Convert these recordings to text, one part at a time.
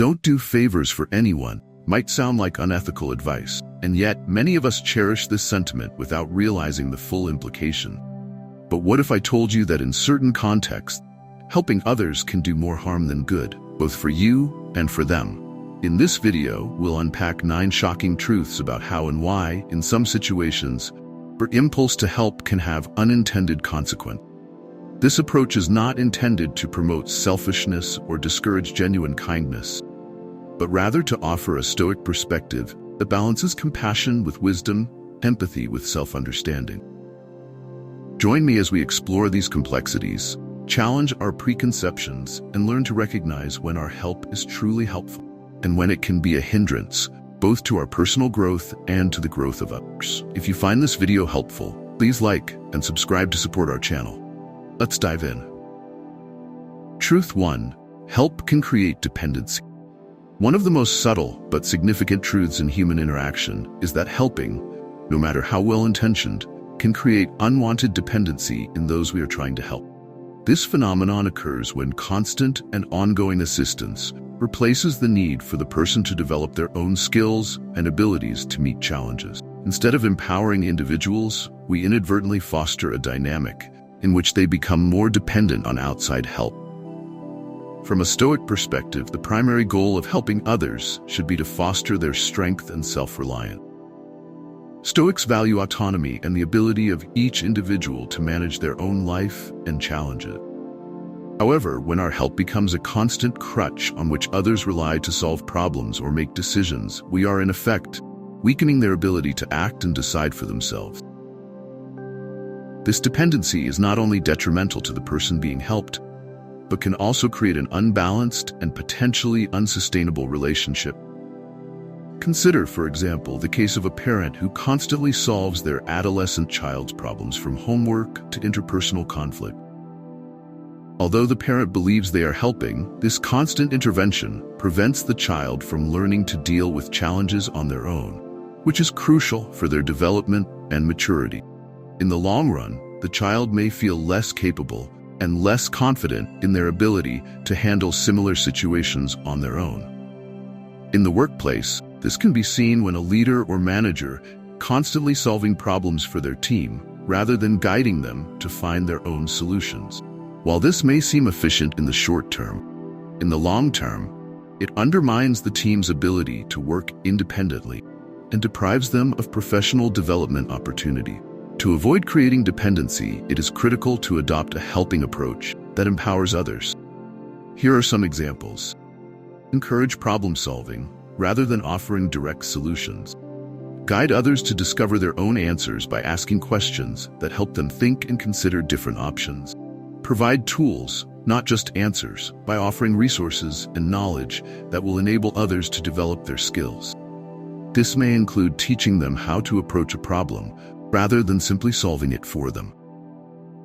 "Don't do favors for anyone" might sound like unethical advice, and yet many of us cherish this sentiment without realizing the full implication. But what if I told you that in certain contexts, helping others can do more harm than good, both for you and for them? In this video, we'll unpack 9 shocking truths about how and why, in some situations, our impulse to help can have unintended consequences. This approach is not intended to promote selfishness or discourage genuine kindness, but rather to offer a Stoic perspective that balances compassion with wisdom, empathy with self-understanding. Join me as we explore these complexities, challenge our preconceptions, and learn to recognize when our help is truly helpful and when it can be a hindrance, both to our personal growth and to the growth of others. If you find this video helpful, please like and subscribe to support our channel. Let's dive in. Truth 1. Help can create dependency. One of the most subtle but significant truths in human interaction is that helping, no matter how well-intentioned, can create unwanted dependency in those we are trying to help. This phenomenon occurs when constant and ongoing assistance replaces the need for the person to develop their own skills and abilities to meet challenges. Instead of empowering individuals, we inadvertently foster a dynamic in which they become more dependent on outside help. From a Stoic perspective, the primary goal of helping others should be to foster their strength and self-reliance. Stoics value autonomy and the ability of each individual to manage their own life and challenges. However, when our help becomes a constant crutch on which others rely to solve problems or make decisions, we are in effect weakening their ability to act and decide for themselves. This dependency is not only detrimental to the person being helped, but can also create an unbalanced and potentially unsustainable relationship. Consider, for example, the case of a parent who constantly solves their adolescent child's problems, from homework to interpersonal conflict. Although the parent believes they are helping, this constant intervention prevents the child from learning to deal with challenges on their own, which is crucial for their development and maturity. In the long run, the child may feel less capable and less confident in their ability to handle similar situations on their own. In the workplace, this can be seen when a leader or manager constantly solving problems for their team rather than guiding them to find their own solutions. While this may seem efficient in the short term, in the long term, it undermines the team's ability to work independently and deprives them of professional development opportunity. To avoid creating dependency, it is critical to adopt a helping approach that empowers others. Here are some examples. Encourage problem solving rather than offering direct solutions. Guide others to discover their own answers by asking questions that help them think and consider different options. Provide tools, not just answers, by offering resources and knowledge that will enable others to develop their skills. This may include teaching them how to approach a problem rather than simply solving it for them.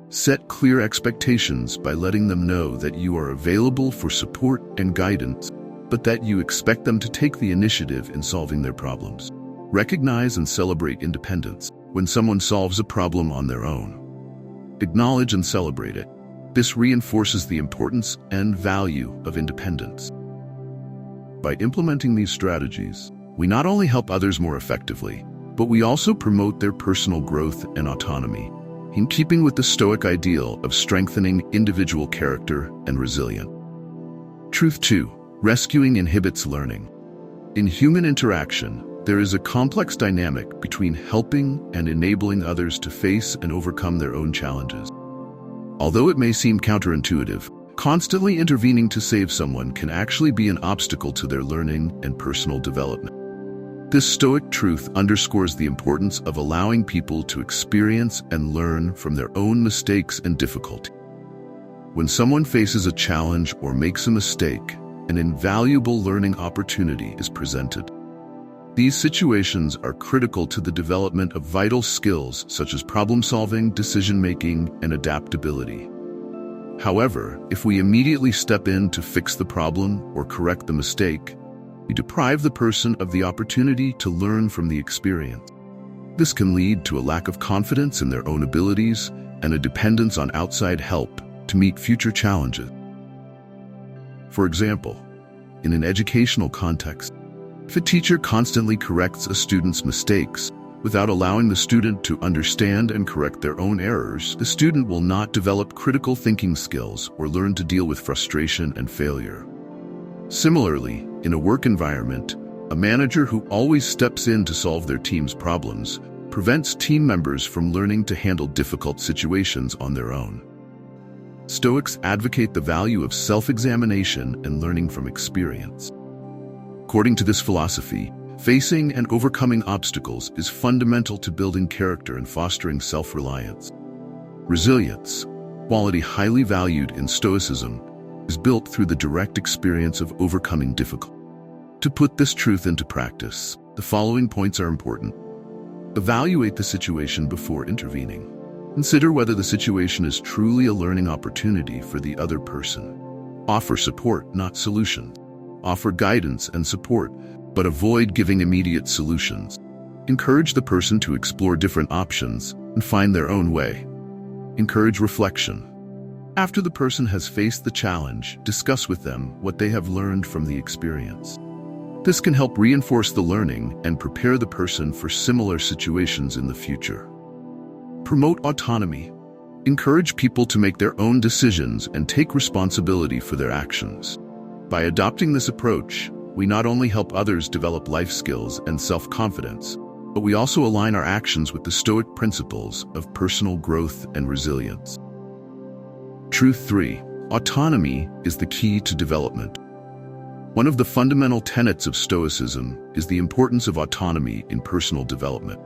Set clear expectations by letting them know that you are available for support and guidance, but that you expect them to take the initiative in solving their problems. Recognize and celebrate independence when someone solves a problem on their own. Acknowledge and celebrate it. This reinforces the importance and value of independence. By implementing these strategies, we not only help others more effectively, but we also promote their personal growth and autonomy, in keeping with the Stoic ideal of strengthening individual character and resilience. Truth 2. Rescuing inhibits learning. In human interaction, there is a complex dynamic between helping and enabling others to face and overcome their own challenges. Although it may seem counterintuitive, constantly intervening to save someone can actually be an obstacle to their learning and personal development. This Stoic truth underscores the importance of allowing people to experience and learn from their own mistakes and difficulty. When someone faces a challenge or makes a mistake, an invaluable learning opportunity is presented. These situations are critical to the development of vital skills such as problem-solving, decision-making, and adaptability. However, if we immediately step in to fix the problem or correct the mistake, we deprive the person of the opportunity to learn from the experience. This can lead to a lack of confidence in their own abilities and a dependence on outside help to meet future challenges. For example, in an educational context. If a teacher constantly corrects a student's mistakes without allowing the student to understand and correct their own errors, the student will not develop critical thinking skills or learn to deal with frustration and failure. Similarly, in a work environment, a manager who always steps in to solve their team's problems prevents team members from learning to handle difficult situations on their own. Stoics advocate the value of self-examination and learning from experience. According to this philosophy, facing and overcoming obstacles is fundamental to building character and fostering self-reliance. Resilience, quality highly valued in Stoicism, is built through the direct experience of overcoming difficulty. To put this truth into practice, the following points are important. Evaluate the situation before intervening. Consider whether the situation is truly a learning opportunity for the other person. Offer support, not solutions. Offer guidance and support, but avoid giving immediate solutions. Encourage the person to explore different options and find their own way. Encourage reflection. After the person has faced the challenge, discuss with them what they have learned from the experience. This can help reinforce the learning and prepare the person for similar situations in the future. Promote autonomy. Encourage people to make their own decisions and take responsibility for their actions. By adopting this approach, we not only help others develop life skills and self-confidence, but we also align our actions with the Stoic principles of personal growth and resilience. Truth 3. Autonomy is the key to development. One of the fundamental tenets of Stoicism is the importance of autonomy in personal development.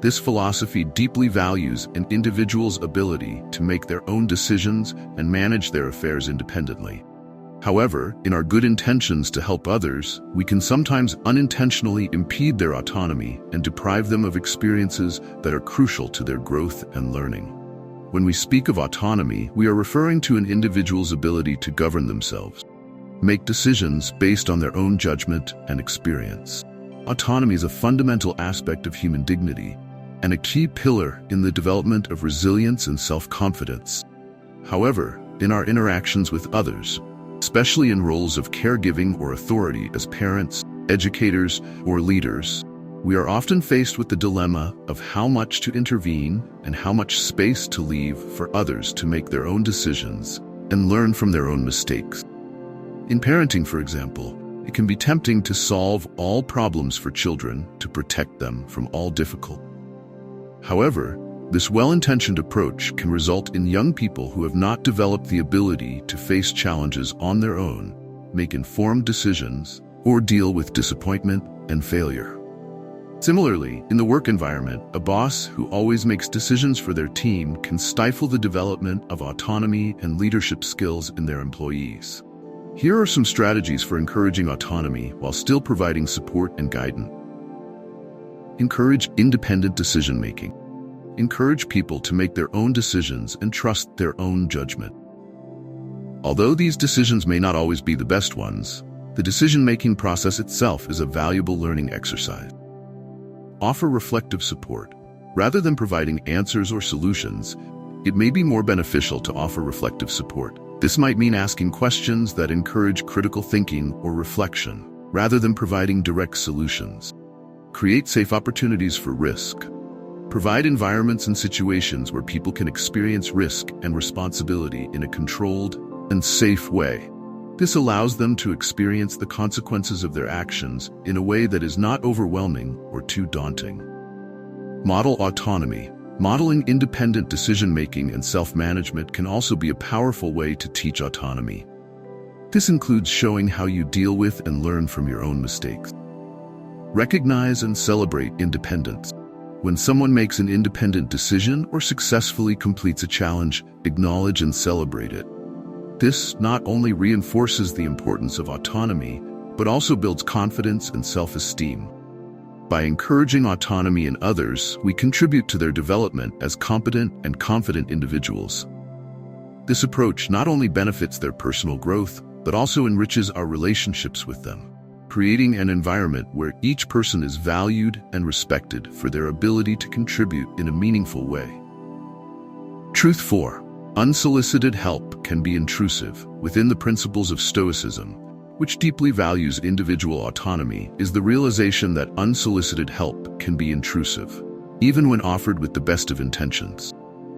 This philosophy deeply values an individual's ability to make their own decisions and manage their affairs independently. However, in our good intentions to help others, we can sometimes unintentionally impede their autonomy and deprive them of experiences that are crucial to their growth and learning. When we speak of autonomy, we are referring to an individual's ability to govern themselves, make decisions based on their own judgment and experience. Autonomy is a fundamental aspect of human dignity and a key pillar in the development of resilience and self-confidence. However, in our interactions with others, especially in roles of caregiving or authority as parents, educators, or leaders, we are often faced with the dilemma of how much to intervene and how much space to leave for others to make their own decisions and learn from their own mistakes. In parenting, for example, it can be tempting to solve all problems for children to protect them from all difficulties. However, this well-intentioned approach can result in young people who have not developed the ability to face challenges on their own, make informed decisions, or deal with disappointment and failure. Similarly, in the work environment, a boss who always makes decisions for their team can stifle the development of autonomy and leadership skills in their employees. Here are some strategies for encouraging autonomy while still providing support and guidance. Encourage independent decision-making. Encourage people to make their own decisions and trust their own judgment. Although these decisions may not always be the best ones, the decision-making process itself is a valuable learning exercise. Offer reflective support. Rather than providing answers or solutions, it may be more beneficial to offer reflective support. This might mean asking questions that encourage critical thinking or reflection, rather than providing direct solutions. Create safe opportunities for risk. Provide environments and situations where people can experience risk and responsibility in a controlled and safe way. This allows them to experience the consequences of their actions in a way that is not overwhelming or too daunting. Model autonomy. Modeling independent decision-making and self-management can also be a powerful way to teach autonomy. This includes showing how you deal with and learn from your own mistakes. Recognize and celebrate independence. When someone makes an independent decision or successfully completes a challenge, acknowledge and celebrate it. This not only reinforces the importance of autonomy, but also builds confidence and self-esteem. By encouraging autonomy in others, we contribute to their development as competent and confident individuals. This approach not only benefits their personal growth, but also enriches our relationships with them, creating an environment where each person is valued and respected for their ability to contribute in a meaningful way. Truth 4. Unsolicited help can be intrusive. Within the principles of Stoicism, which deeply values individual autonomy, is the realization that unsolicited help can be intrusive, even when offered with the best of intentions.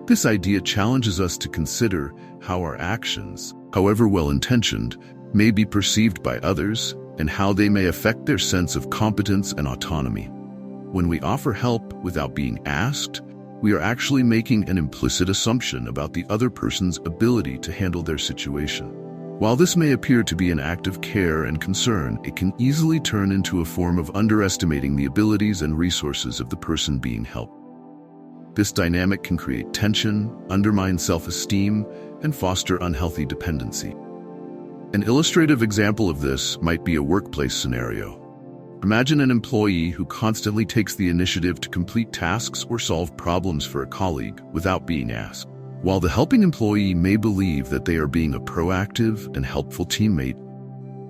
This idea challenges us to consider how our actions, however well-intentioned, may be perceived by others and how they may affect their sense of competence and autonomy. When we offer help without being asked, we are actually making an implicit assumption about the other person's ability to handle their situation. While this may appear to be an act of care and concern, it can easily turn into a form of underestimating the abilities and resources of the person being helped. This dynamic can create tension, undermine self-esteem, and foster unhealthy dependency. An illustrative example of this might be a workplace scenario. Imagine an employee who constantly takes the initiative to complete tasks or solve problems for a colleague without being asked. While the helping employee may believe that they are being a proactive and helpful teammate,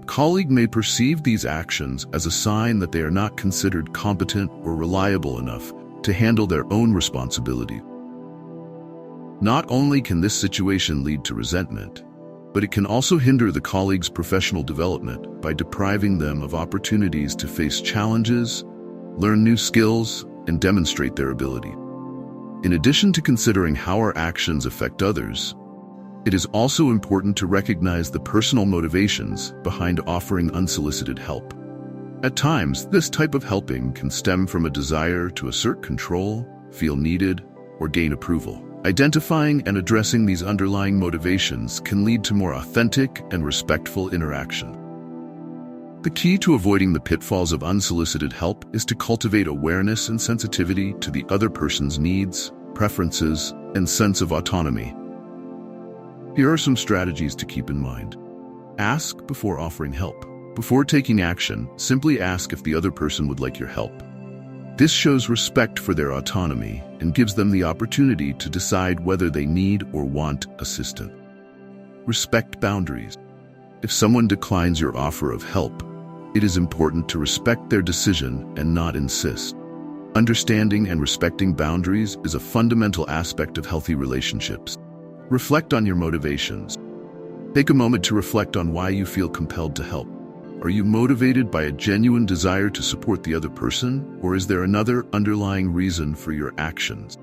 a colleague may perceive these actions as a sign that they are not considered competent or reliable enough to handle their own responsibility. Not only can this situation lead to resentment, but it can also hinder the colleague's professional development by depriving them of opportunities to face challenges, learn new skills, and demonstrate their ability. In addition to considering how our actions affect others, it is also important to recognize the personal motivations behind offering unsolicited help. At times, this type of helping can stem from a desire to assert control, feel needed, or gain approval. Identifying and addressing these underlying motivations can lead to more authentic and respectful interaction. The key to avoiding the pitfalls of unsolicited help is to cultivate awareness and sensitivity to the other person's needs, preferences, and sense of autonomy. Here are some strategies to keep in mind. Ask before offering help. Before taking action, simply ask if the other person would like your help. This shows respect for their autonomy and gives them the opportunity to decide whether they need or want assistance. Respect boundaries. If someone declines your offer of help, it is important to respect their decision and not insist. Understanding and respecting boundaries is a fundamental aspect of healthy relationships. Reflect on your motivations. Take a moment to reflect on why you feel compelled to help. Are you motivated by a genuine desire to support the other person, or is there another underlying reason for your actions?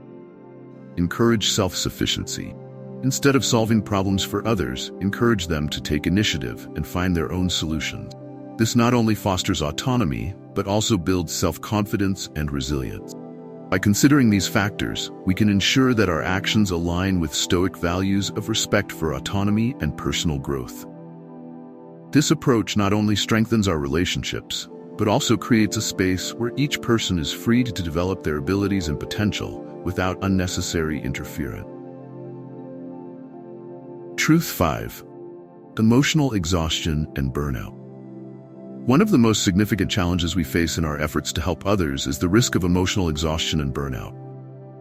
Encourage self-sufficiency. Instead of solving problems for others, encourage them to take initiative and find their own solutions. This not only fosters autonomy, but also builds self-confidence and resilience. By considering these factors, we can ensure that our actions align with Stoic values of respect for autonomy and personal growth. This approach not only strengthens our relationships, but also creates a space where each person is free to develop their abilities and potential without unnecessary interference. Truth 5. Emotional exhaustion and burnout. One of the most significant challenges we face in our efforts to help others is the risk of emotional exhaustion and burnout.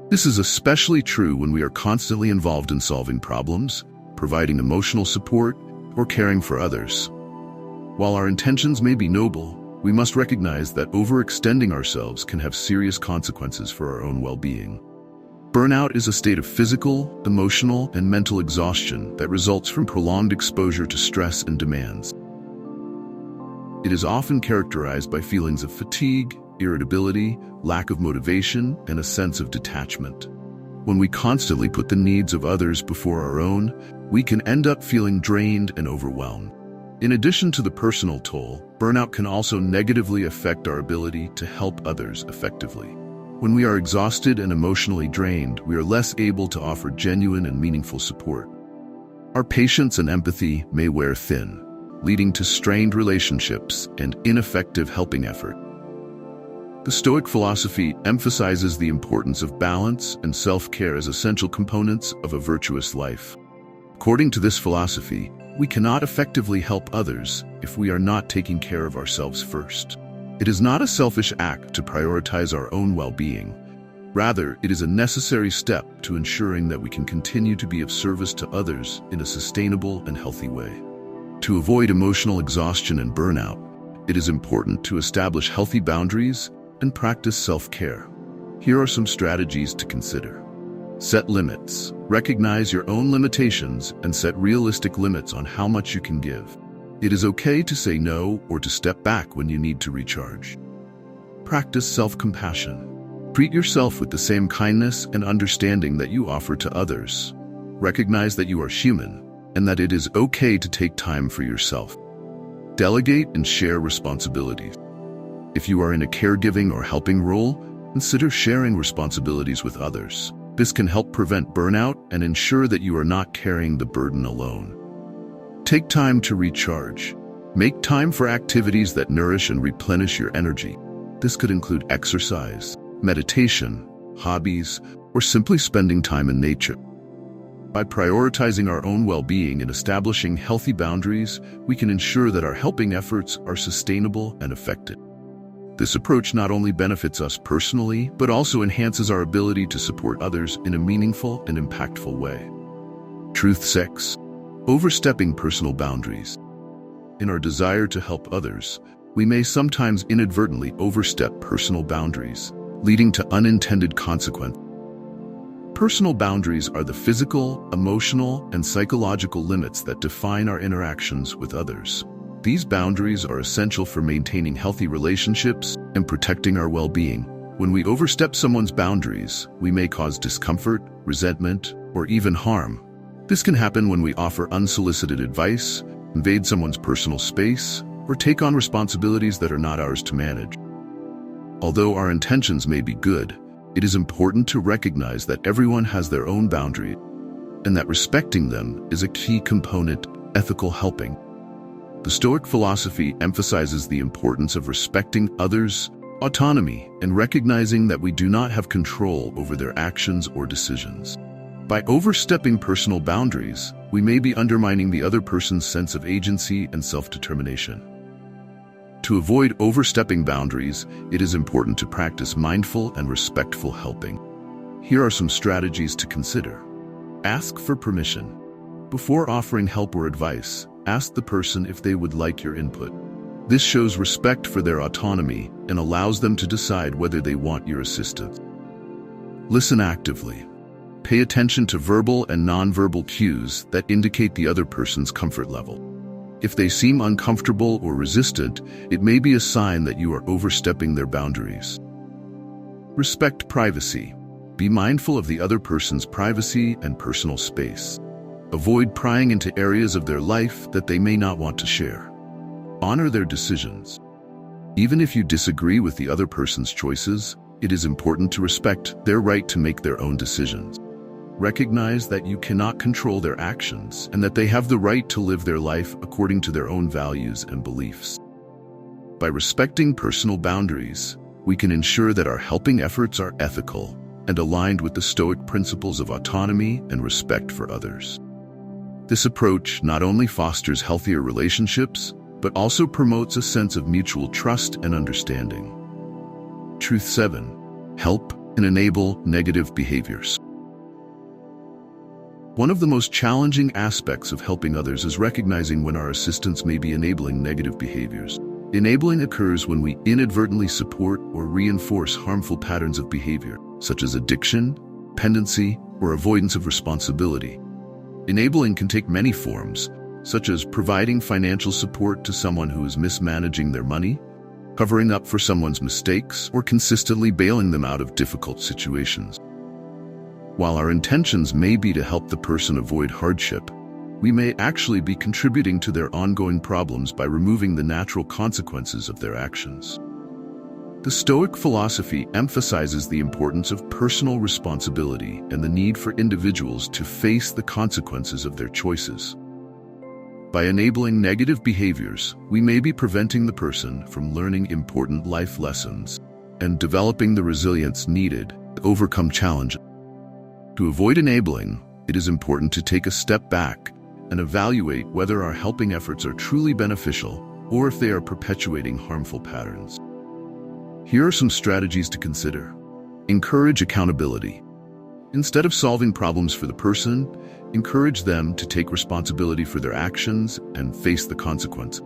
This is especially true when we are constantly involved in solving problems, providing emotional support, or caring for others. While our intentions may be noble, we must recognize that overextending ourselves can have serious consequences for our own well-being. Burnout is a state of physical, emotional, and mental exhaustion that results from prolonged exposure to stress and demands. It is often characterized by feelings of fatigue, irritability, lack of motivation, and a sense of detachment. When we constantly put the needs of others before our own, we can end up feeling drained and overwhelmed. In addition to the personal toll, burnout can also negatively affect our ability to help others effectively. When we are exhausted and emotionally drained, we are less able to offer genuine and meaningful support. Our patience and empathy may wear thin, leading to strained relationships and ineffective helping effort. The Stoic philosophy emphasizes the importance of balance and self-care as essential components of a virtuous life. According to this philosophy, we cannot effectively help others if we are not taking care of ourselves first. It is not a selfish act to prioritize our own well-being. Rather, it is a necessary step to ensuring that we can continue to be of service to others in a sustainable and healthy way. To avoid emotional exhaustion and burnout, it is important to establish healthy boundaries and practice self-care. Here are some strategies to consider. Set limits. Recognize your own limitations and set realistic limits on how much you can give. It is okay to say no or to step back when you need to recharge. Practice self-compassion. Treat yourself with the same kindness and understanding that you offer to others. Recognize that you are human and that it is okay to take time for yourself. Delegate and share responsibilities. If you are in a caregiving or helping role, consider sharing responsibilities with others. This can help prevent burnout and ensure that you are not carrying the burden alone. Take time to recharge. Make time for activities that nourish and replenish your energy. This could include exercise, meditation, hobbies, or simply spending time in nature. By prioritizing our own well-being and establishing healthy boundaries, we can ensure that our helping efforts are sustainable and effective. This approach not only benefits us personally, but also enhances our ability to support others in a meaningful and impactful way. Truth 6. Overstepping personal boundaries. In our desire to help others, we may sometimes inadvertently overstep personal boundaries, leading to unintended consequences. Personal boundaries are the physical, emotional, and psychological limits that define our interactions with others. These boundaries are essential for maintaining healthy relationships and protecting our well-being. When we overstep someone's boundaries, we may cause discomfort, resentment, or even harm. This can happen when we offer unsolicited advice, invade someone's personal space, or take on responsibilities that are not ours to manage. Although our intentions may be good, it is important to recognize that everyone has their own boundaries, and that respecting them is a key component of ethical helping. The Stoic philosophy emphasizes the importance of respecting others' autonomy and recognizing that we do not have control over their actions or decisions. By overstepping personal boundaries, we may be undermining the other person's sense of agency and self-determination. To avoid overstepping boundaries, it is important to practice mindful and respectful helping. Here are some strategies to consider. Ask for permission. Before offering help or advice, ask the person if they would like your input. This shows respect for their autonomy and allows them to decide whether they want your assistance. Listen actively. Pay attention to verbal and nonverbal cues that indicate the other person's comfort level. If they seem uncomfortable or resistant, it may be a sign that you are overstepping their boundaries. Respect privacy. Be mindful of the other person's privacy and personal space. Avoid prying into areas of their life that they may not want to share. Honor their decisions. Even if you disagree with the other person's choices, it is important to respect their right to make their own decisions. Recognize that you cannot control their actions and that they have the right to live their life according to their own values and beliefs. By respecting personal boundaries, we can ensure that our helping efforts are ethical and aligned with the Stoic principles of autonomy and respect for others. This approach not only fosters healthier relationships, but also promotes a sense of mutual trust and understanding. Truth 7. Help and enable negative behaviors. One of the most challenging aspects of helping others is recognizing when our assistance may be enabling negative behaviors. Enabling occurs when we inadvertently support or reinforce harmful patterns of behavior, such as addiction, dependency, or avoidance of responsibility. Enabling can take many forms, such as providing financial support to someone who is mismanaging their money, covering up for someone's mistakes, or consistently bailing them out of difficult situations. While our intentions may be to help the person avoid hardship, we may actually be contributing to their ongoing problems by removing the natural consequences of their actions. The Stoic philosophy emphasizes the importance of personal responsibility and the need for individuals to face the consequences of their choices. By enabling negative behaviors, we may be preventing the person from learning important life lessons and developing the resilience needed to overcome challenges. To avoid enabling, it is important to take a step back and evaluate whether our helping efforts are truly beneficial or if they are perpetuating harmful patterns. Here are some strategies to consider. Encourage accountability. Instead of solving problems for the person, encourage them to take responsibility for their actions and face the consequences.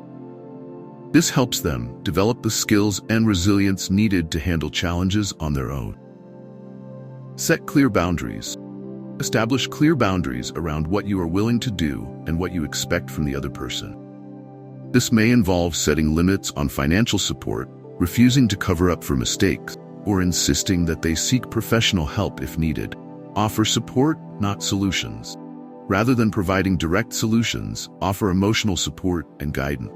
This helps them develop the skills and resilience needed to handle challenges on their own. Set clear boundaries. Establish clear boundaries around what you are willing to do and what you expect from the other person. This may involve setting limits on financial support, refusing to cover up for mistakes, or insisting that they seek professional help if needed. Offer support, not solutions. Rather than providing direct solutions, offer emotional support and guidance.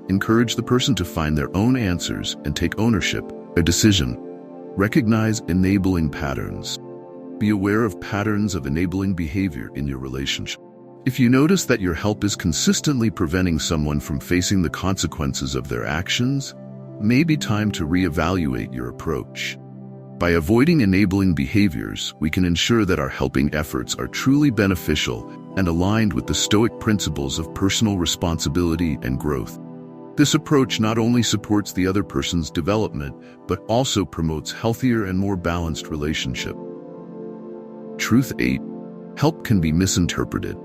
Encourage the person to find their own answers and take ownership of their decision. Recognize enabling patterns. Be aware of patterns of enabling behavior in your relationship. If you notice that your help is consistently preventing someone from facing the consequences of their actions, it may be time to reevaluate your approach. By avoiding enabling behaviors, we can ensure that our helping efforts are truly beneficial and aligned with the Stoic principles of personal responsibility and growth. This approach not only supports the other person's development, but also promotes healthier and more balanced relationships. Truth 8. Help can be misinterpreted.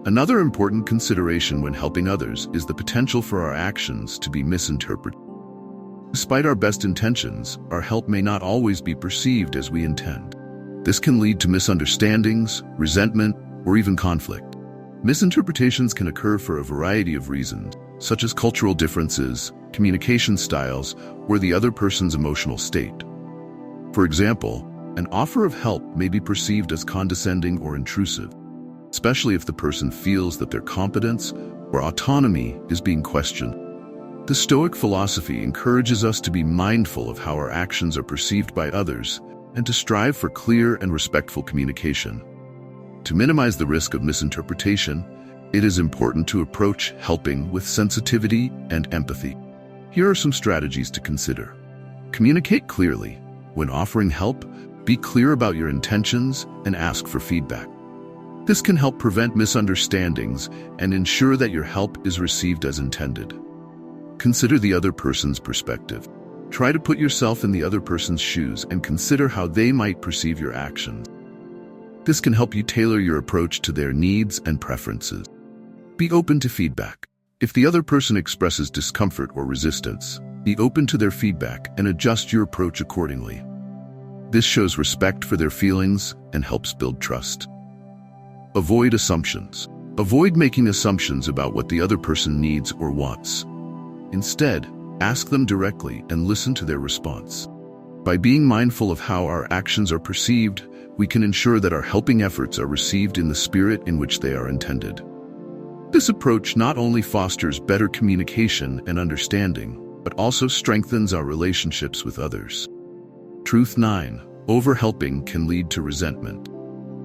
Another important consideration when helping others is the potential for our actions to be misinterpreted. Despite our best intentions, our help may not always be perceived as we intend. This can lead to misunderstandings, resentment, or even conflict. Misinterpretations can occur for a variety of reasons, such as cultural differences, communication styles, or the other person's emotional state. For example, an offer of help may be perceived as condescending or intrusive, especially if the person feels that their competence or autonomy is being questioned. The Stoic philosophy encourages us to be mindful of how our actions are perceived by others and to strive for clear and respectful communication. To minimize the risk of misinterpretation, it is important to approach helping with sensitivity and empathy. Here are some strategies to consider. Communicate clearly. When offering help, be clear about your intentions and ask for feedback. This can help prevent misunderstandings and ensure that your help is received as intended. Consider the other person's perspective. Try to put yourself in the other person's shoes and consider how they might perceive your actions. This can help you tailor your approach to their needs and preferences. Be open to feedback. If the other person expresses discomfort or resistance, be open to their feedback and adjust your approach accordingly. This shows respect for their feelings and helps build trust. Avoid assumptions. Avoid making assumptions about what the other person needs or wants. Instead, ask them directly and listen to their response. By being mindful of how our actions are perceived, we can ensure that our helping efforts are received in the spirit in which they are intended. This approach not only fosters better communication and understanding, but also strengthens our relationships with others. Truth 9. Overhelping can lead to resentment.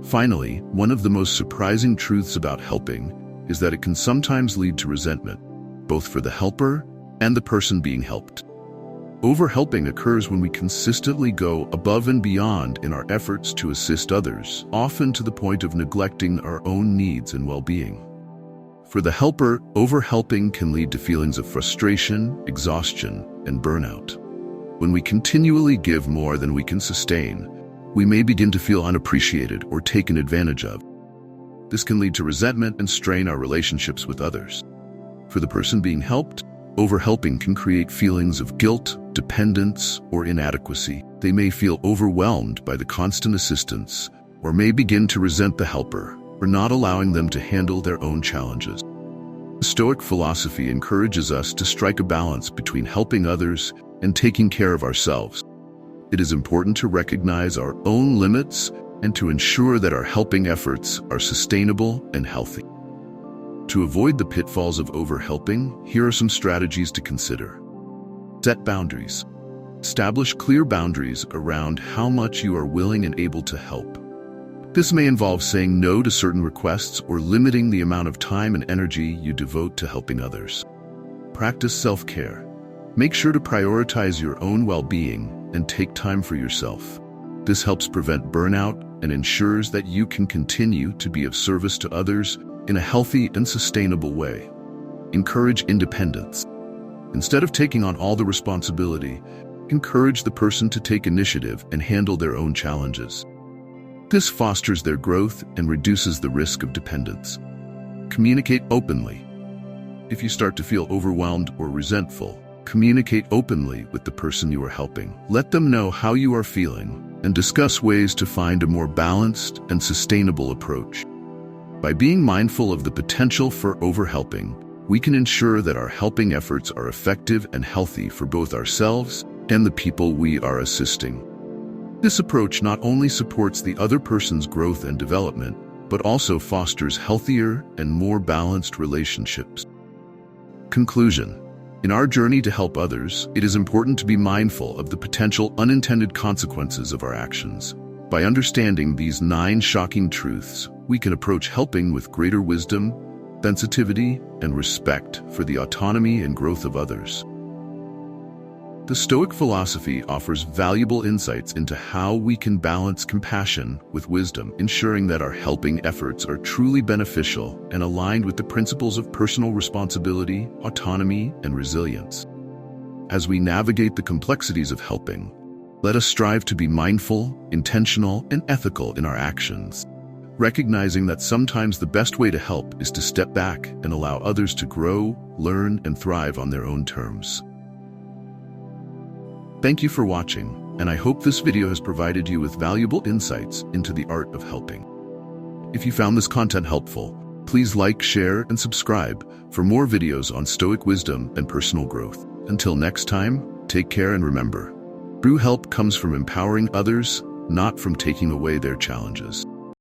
Finally, one of the most surprising truths about helping is that it can sometimes lead to resentment, both for the helper and the person being helped. Overhelping occurs when we consistently go above and beyond in our efforts to assist others, often to the point of neglecting our own needs and well-being. For the helper, overhelping can lead to feelings of frustration, exhaustion, and burnout. When we continually give more than we can sustain, we may begin to feel unappreciated or taken advantage of. This can lead to resentment and strain our relationships with others. For the person being helped, overhelping can create feelings of guilt, dependence, or inadequacy. They may feel overwhelmed by the constant assistance, or may begin to resent the helper for not allowing them to handle their own challenges. The Stoic philosophy encourages us to strike a balance between helping others and taking care of ourselves. It is important to recognize our own limits and to ensure that our helping efforts are sustainable and healthy. To avoid the pitfalls of overhelping, here are some strategies to consider. Set boundaries. Establish clear boundaries around how much you are willing and able to help. This may involve saying no to certain requests or limiting the amount of time and energy you devote to helping others. Practice self-care. Make sure to prioritize your own well-being and take time for yourself. This helps prevent burnout and ensures that you can continue to be of service to others in a healthy and sustainable way. Encourage independence. Instead of taking on all the responsibility, encourage the person to take initiative and handle their own challenges. This fosters their growth and reduces the risk of dependence. Communicate openly. If you start to feel overwhelmed or resentful, communicate openly with the person you are helping. Let them know how you are feeling and discuss ways to find a more balanced and sustainable approach. By being mindful of the potential for overhelping, we can ensure that our helping efforts are effective and healthy for both ourselves and the people we are assisting. This approach not only supports the other person's growth and development, but also fosters healthier and more balanced relationships. Conclusion. In our journey to help others, it is important to be mindful of the potential unintended consequences of our actions. By understanding these 9 shocking truths, we can approach helping with greater wisdom, sensitivity, and respect for the autonomy and growth of others. The Stoic philosophy offers valuable insights into how we can balance compassion with wisdom, ensuring that our helping efforts are truly beneficial and aligned with the principles of personal responsibility, autonomy, and resilience. As we navigate the complexities of helping, let us strive to be mindful, intentional, and ethical in our actions, recognizing that sometimes the best way to help is to step back and allow others to grow, learn, and thrive on their own terms. Thank you for watching, and I hope this video has provided you with valuable insights into the art of helping. If you found this content helpful, please like, share, and subscribe for more videos on Stoic wisdom and personal growth. Until next time, take care and remember, true help comes from empowering others, not from taking away their challenges.